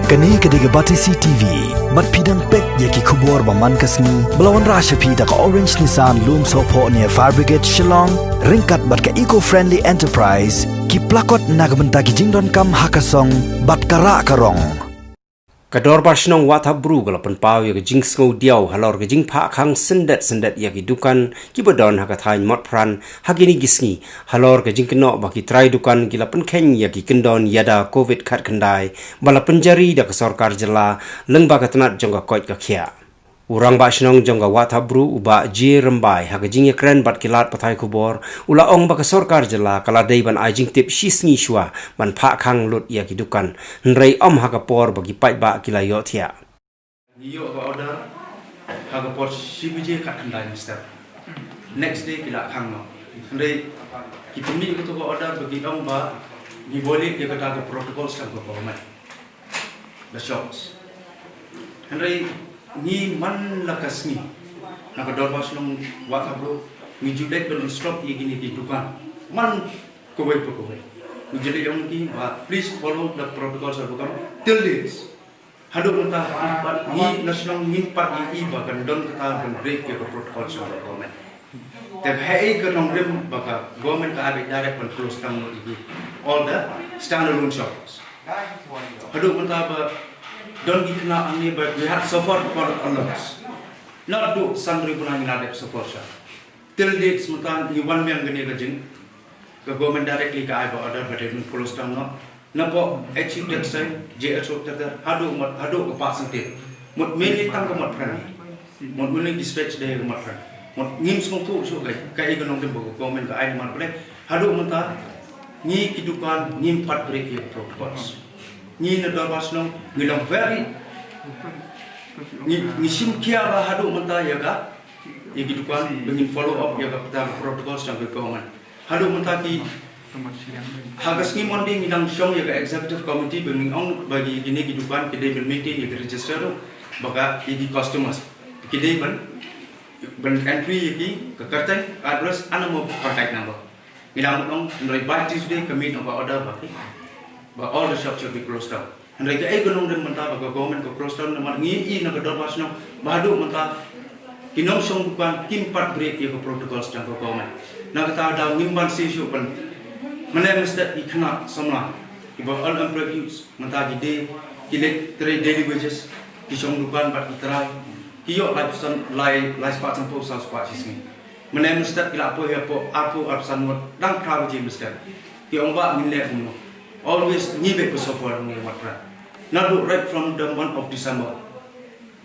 Kani kediga Batisi TV, mat pidang pek yaki kubur baman kasni, belawan rasha pida ka Orange Nissan Loom Sopo near Fire Brigade Shillong, ringkat bat ka eco-friendly enterprise, ki plakot nagbenta ki jingdon kam hakasong, bat kara karong. Kador basnong wata bru galapan pau ya jing sngau diau halor ke jing pa khang sendet ya dukan ki badon hakatain mot pran hagini gisni halor ke jing keno baki trai dukan gilapan ken ya ki kendon yada covid khat kendai bala penjari da ke sarkar jela leng ba katnat jongga koit ka khia urang basnong jongga wata bru uba ji rembai haga jing ekran bat kilat pathai kubor ula ong ba ke sarkar jela kala dei ban ai jing tip shisni shwa ban pa khang lut ya ki dukan nrei om haga por bagi pai ba kila yo thia Niyo ba order haga por sibije kat kendai mister next day kila khang no ndai kitumi ko to order bagi ong ba ni boleh dia kata ke protokol sang ko government the shops ndai ni man lakasni naga dor basnong wata bro ni judek ben stop igini di dukan man ko wait ko wait ni jeli yang ki ba please follow the protocols of government till this haduk mentah empat ni nasional nimpat ini bahkan don kita break ke protocols of government tapi hai ke nong rem baka government ka abe direct pen close down ini all the standalone shops haduk mentah ba don gitna ani but we have suffered for a loss not do sundry punang inadep support till date sementan ni one yang gini gajing ke government directly ka iba order but it close down no napo achieve that side JSO tata hadu ke pasante mot mainly tang ke mot pran mot mainly dispatch de ke mot pran mot ngim smong tu so kai econom de government ka ai man pare hadu mata ni kidukan ngim pat break ye protocols ni na dabas no ngilang very ni sim kia ba hadu mata ya ka ye kidukan bengin follow up ya ka pata protocols sang ke government hadu mata ki hagas ni monde ngilang syong ya ka executive committee bengin ong bagi gini kidukan kedai bermeeting ya register baka di customers kedai ben entry yaki ke kertas address anamo contact number ngilang ong ndai by Tuesday commit of order baki but all the shops should be closed down. And like the economic dan mentah baga government ko closed down naman ngi na kador basno bahadu mentah kinom song bukan kimpat break ye ko protocols jang ko government. Na kata da ngimban sesio pen mene mesti ikna samla iba all employees mentah gide kile trade daily wages ki song dukan bat itrai kiyo lai spot sampo sa spot sismi. Mene mesti kila apo absan dang kraw je mesti. Ki ongba ngile uno always ngibe ko suffer ni watra nadu right from the month of December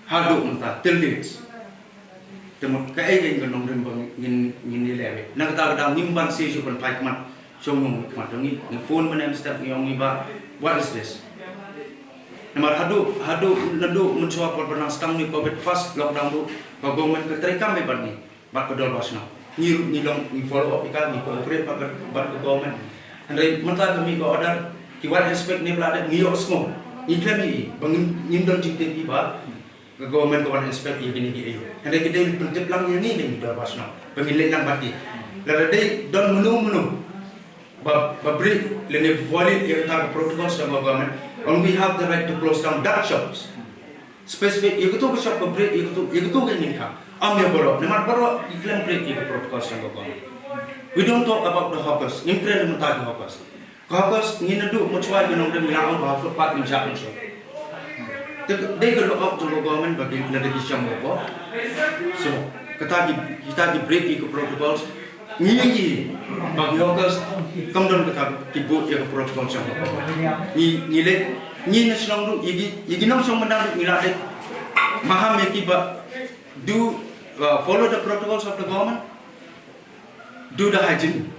hadu menta till dates temo kai gen gonong ren bang ngin ni lebe na ta da nimban se ju ban pai kmat chong kmat ngi phone manem step ngi ba what is this namar hadu nadu mencoba pernah stang ni covid first lockdown du government ke terekam be ban ni ba ko dol wasna ni long ni follow up ikan ni cooperate ba government Andai mentah kami ko order kiwan aspek ni pelada ngiyok semua. Iklami bangin nyindon jingte tiba ke government kawan aspek ini gini ayo. Andai kita pencet lang yang ini dah pasno. Bangin lenang bati. Lalu dai don menu. Ba beri lene valid yang tak protocol sama government. And we have the right to close down dark shops. Specific itu tu shop break itu kan ni kan. Ambil boro. Nemar boro iklan break itu protocol sama government. We don't talk about the hawkers. Impre mentah the hawkers. Hawkers ni nadu mucuai genong dem bilang bahwa pat minjak musuh. They go out to government bagi lada kisah mereka. So kita di break ke protocols. Ni bagi hawkers kemudian kita dibut ya ke protokol sama. Ni nasional tu igi nong song menang ni lada. Maham yakiba do follow the protocols of the government. Do the hygiene.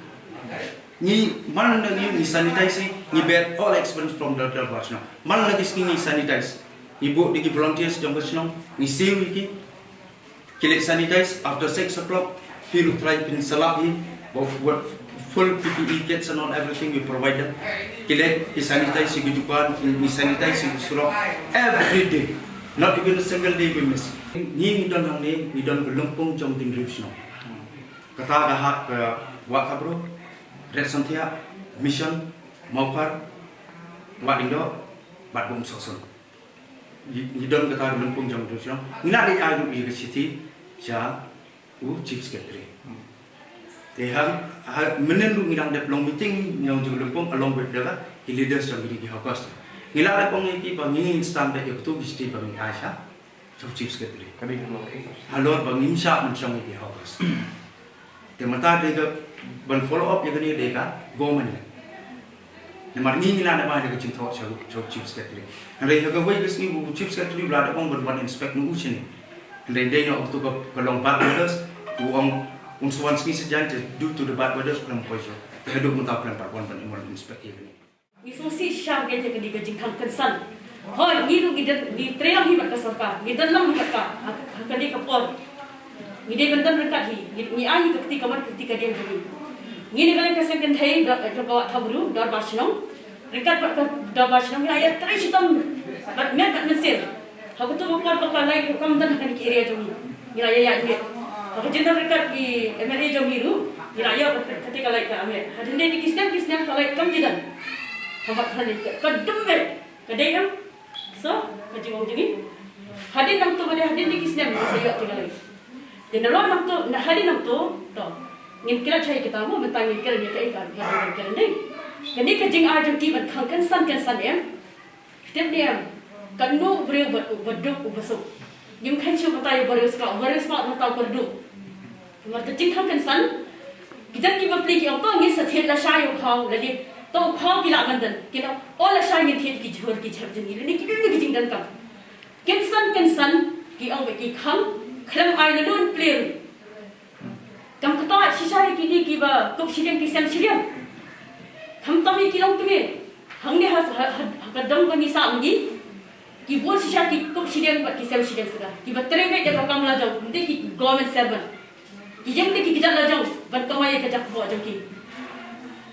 Ni mana lagi ni sanitize ni bear all expense from the basno. Mana lagi ni sanitize. Ni buat digi volunteers jam basno. Ni save iki. Kilik sanitize after 6 o'clock. Hiru try pin salap ni. Buat full PPE kits and all everything we provide them. Kilik sanitize kehidupan ni sanitize surau every day. Not even a single day we miss. Ni don hang ni don berlumpung jam tinggi basno. Kata dah hak wak kabro, red santia, mission, maupar, wak indo, bat bom sosun. Hidam kata Lampung jam tu siang. Ina di ayu di city ja chief secretary. Tehang menendu ngidang dep long meeting yang jeng Lampung along with the leaders yang di hokas. Ngila ada pong iki bangi instan dek itu bisti bangi Asia. So chief secretary. Halor bangi insya mencong di hokas. Temata deka ban follow up yang ni deka government. Namar ni nila na ba de kacing thok chok chief secretary. Ngai ha gawai gisni bu chief secretary blada pong ban inspect nu uchini. Ngai dei no to kalong bad weathers uang unsuan ski sejan due to the bad weathers plan pojo. Heduk muta plan par ban inspect ini. Isusi syam ke jadi kacing khang kensan. Hoi ni lu di trailer hi bakka sarkar. Ni dalam bakka hakadi kapor. Ni de bentan rekat hi. Ni ai kati kamar kati kadian kami. Ini kalau kita sekian hari terbawa taburu dor basnong, rekat dor basnong ni ayat terus hitam, bat mesir. Aku tu bukan pakai kamu dan akan di area jombi. Ni ayat ni. Aku jenah rekat di MLA jombi tu, ni ayat ketika lagi kami. Hadin ni kisah kalau kamu jidan. Hambat hari kadem kadai kam. So kacung jadi. Hadin nam tu pada hadin ni kisah saya ketika lagi. Dan lawan nam tu, hadin nam tu, ngin kira cai kita mo mentang ngin kira ni kai kan kira ni kani kajing ajam ti ban khang kan san em step dia kan no breu baduk ubasuk nim khan chu matai baru ska mata perdu marta jing khang kan san kita ki bapli ki apa ngi sathet la shayo khang ladi to khang ki la gandan kina ola shay ngi thet ki jhor ki chhar jing ni ki ni jing dan kam kan san ki ang ki khang khram ai na don player Kam kata sisa kini kiba kok sidang kisam sidang. Kam tami kilong kini. Hang ni kadang kami samgi. Kibo sisa kok sidang bat kisam sidang sudah. Kiba terengah jaga kam lajang. Nanti ki government servant. Kijang ni kita lajang. Bat kamai kerja buat jangki.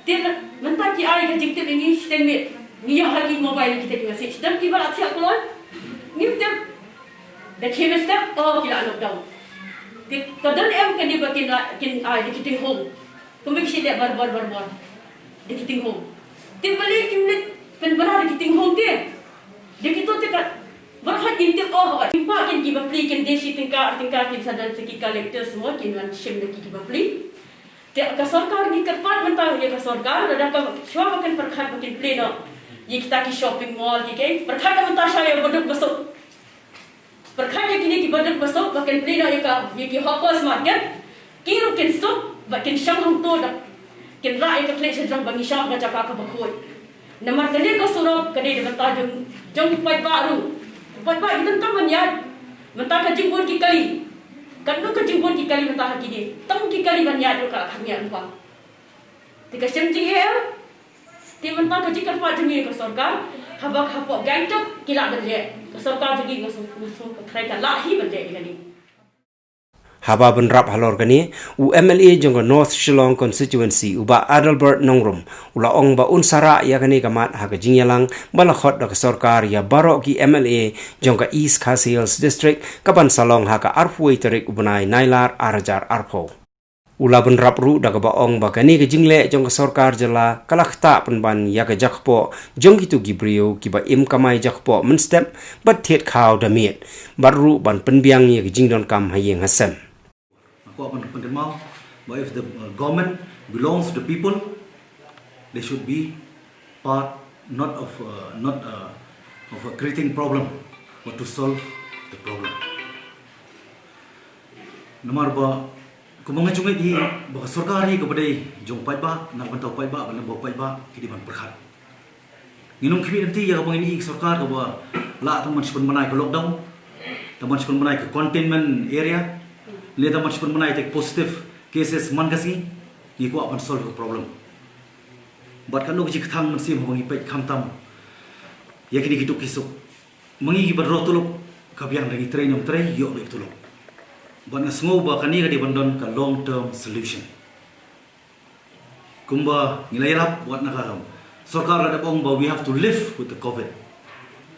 Tiada mentah ki ai kerja kita ini sidang ni. Ni hari mobile kita kena sih. Sidang kiba asyik keluar. Ni tiap. Dah kemester. Oh kita lockdown. Kadang em kan dia kin ai di kiting home. Kumik si dia bar. Di kiting home. Timbali kimlit pen bana di kiting home dia. Dia kita tekat berhat kintir oh timpa kin kiba pli kin desi tingkar kin sadan seki collector semua kin lan shim de kiba pli. Dia ka sarkar ni kerpat mentah ya ka sarkar ada ka shwa makan perkhat makin pli no. Ye kita ki shopping mall ki kai perkhat mentah saya bodok besok. Perkara kini di badan besok bahkan pelina yang ki hoppers market kiro kin stop bahkan syang hang to dak kin ra ka flex jang bangi syang baca ka bakoi namar tadi ko surop kade de bata jong pai baru pai kita tam ya mentah ka jimbon ki kali kan no ka jimbon ki kali mentah kini tam ki kali ban ya do ka hanya lupa tika semjing ya ti mentah ka jikar pa jemi ka sarkar habak hapok gangtok kila de sarkar jadi ngasuh kereta lahi benda ini. Haba benrap halor kani UMLA jongga North Shillong constituency uba Adalbert Nongrum ula ong ba unsara ya kani kamat ha kajingyalang balakhot dak sarkar ya barok ki MLA jongga East Khas Hills district kapan salong ha ka arfway terik ubnai nailar arajar arpo. Ula benrap ru dak ba ong ba kani kajingle jongga sarkar jela kalakta penban ya ka jakpo jong itu gibrio kiba im kamai jakpo menstep bat thet khaw damit baru ban penbiang ya kajingdon kam hayeng hasem. Aku akan penderma, but if the government belongs to the people, they should be part not of creating problem, but to solve the problem. Nomor ba, kumanga cungai di bah sarkar hi kepada jong pai ba, nak bantau pai ba, bantau pai ba, kini ban perkhat. Nginum kimi nanti ya kabang ini sarkar kepada la teman sepun menai ke lockdown, teman sepun menai ke containment area. Lihat teman sepun menai take positive cases mangkasi, ni ku akan solve the problem. Bat kan nuk jik thang mensi mengi pek khamtam. Ya kini hidup kisuk. Mengi berroh tuluk kabiang lagi train yang train yo be tuluk. Ban ngasngo ba kani ka di bandon ka long term solution. Kumba nilai rap buat nakaham. Sarkar ada bong ba we have to live with the COVID.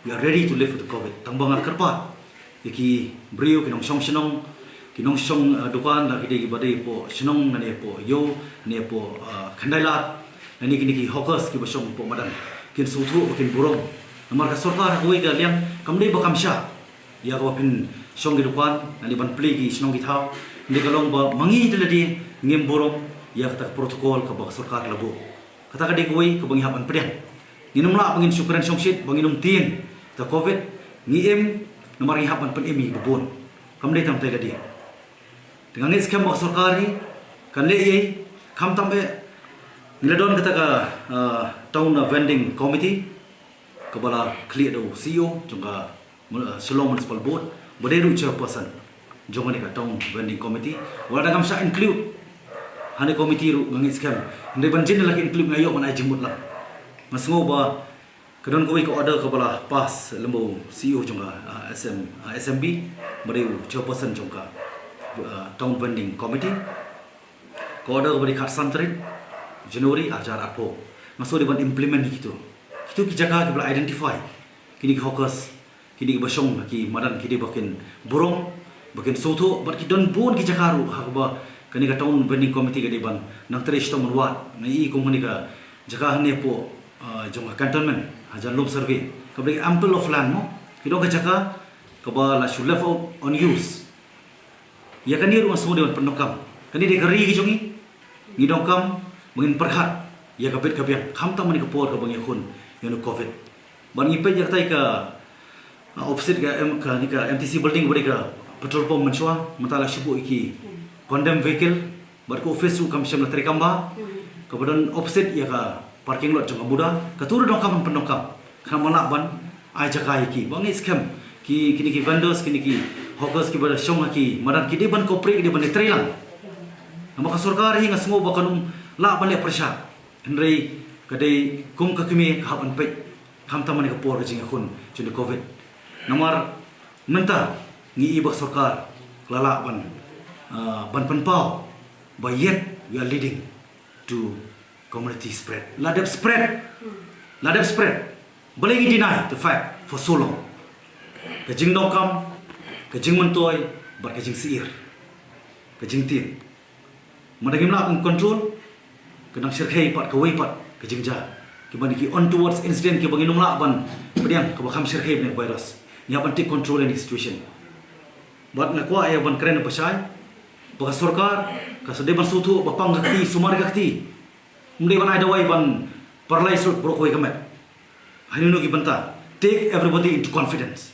We are ready to live with the COVID. Tambang kerpa. Iki brio kinong song kinong song dukan lagi di badai po senong nane po yo ne po khandailat nani kini ki hawkers ki basong po madan kin sutu kin burong Namar ka sorkar kuwi ka liang kamdei bakam sha. Ya ka pin song gi dukan nali ban plegi snong gi thau. Ndi kalong ba mangi diladi ngem borong ya ka protokol ka ba sorkar labo. Kata ka di kuwi ka bangi hapan pedang. Nginum la pangin syukuran songsit banginum tin ta covid ngiem namar ngi hapan pen emi bebon. Kamdei tam tega dia. Dengan ngis kem ba sorkar hi kan le ye kam tam be Niladon kata ka town vending committee kabala clear do CEO jongka Shillong Municipal Board boderu chairperson jongani ka town vending committee wala dagam sa include hane committee ru ngis kam ndai banjin lagi include ngayo man ai jemut la masngo ba kadon ko ko order kabala pass lembo CEO jongka SMB boderu chairperson jongka town vending committee ko order bari khat santrin Januari ajar apo masuk depan implement gitu ki jaga ki bela identify kini ki hawkers kini ki basong ki madan ki de bakin burung bakin soto bat ki don bon ki jakaru hakba kani ka town vending committee ka deban nang tere sto monwat nai ko mani ka jaga hane po jong cantonment hajan lob survey ka beri ample of land mo ki do ka jaga ka ba la should left out on use ya kani ru masuk dewan pendokam kani de gari ki jongi ni dongkam mungkin perhat ya kapit kapian kam ta mani ka por ka bangi khun yano covid ban ipe jak tai ka opposite ka ni ka MTC building bari ka petrol pump menchua mentala shubu iki condemn vehicle bar ko office su kam sham la trikamba kemudian opposite ya ka parking lot jong muda ka turu dong kam pendongkam kam malak ban ai jaka iki bangi scam ki kini ki vendors kini ki hawkers ki bar shong ki madan ki de ban corporate ki de ban trelang nama ka sarkar hi ngasmo bakanum la balik persya henry kadai kum ka kimi hapan pe kam tamani ka por jing khun chun covid namar menta ngi ibak sarkar lala ban penpau but yet we are leading to community spread ladap spread boleh deny the fact for so long ka jing dongkam ka jing mentoy bar ka jing siir ka jing tin madagim la control kenang syirkhei pat kawai pat kejingja kibani ki on towards incident ki banginung la ban pediang ka bakam syirkhei ne virus nya ban take control in the situation bat na kwa ay ban kren pasai baka sarkar ka sade ban sutu bapang gakti sumar gakti mde ban ai dawai ban parlay sut brokoi kamet hanino ki banta take everybody into confidence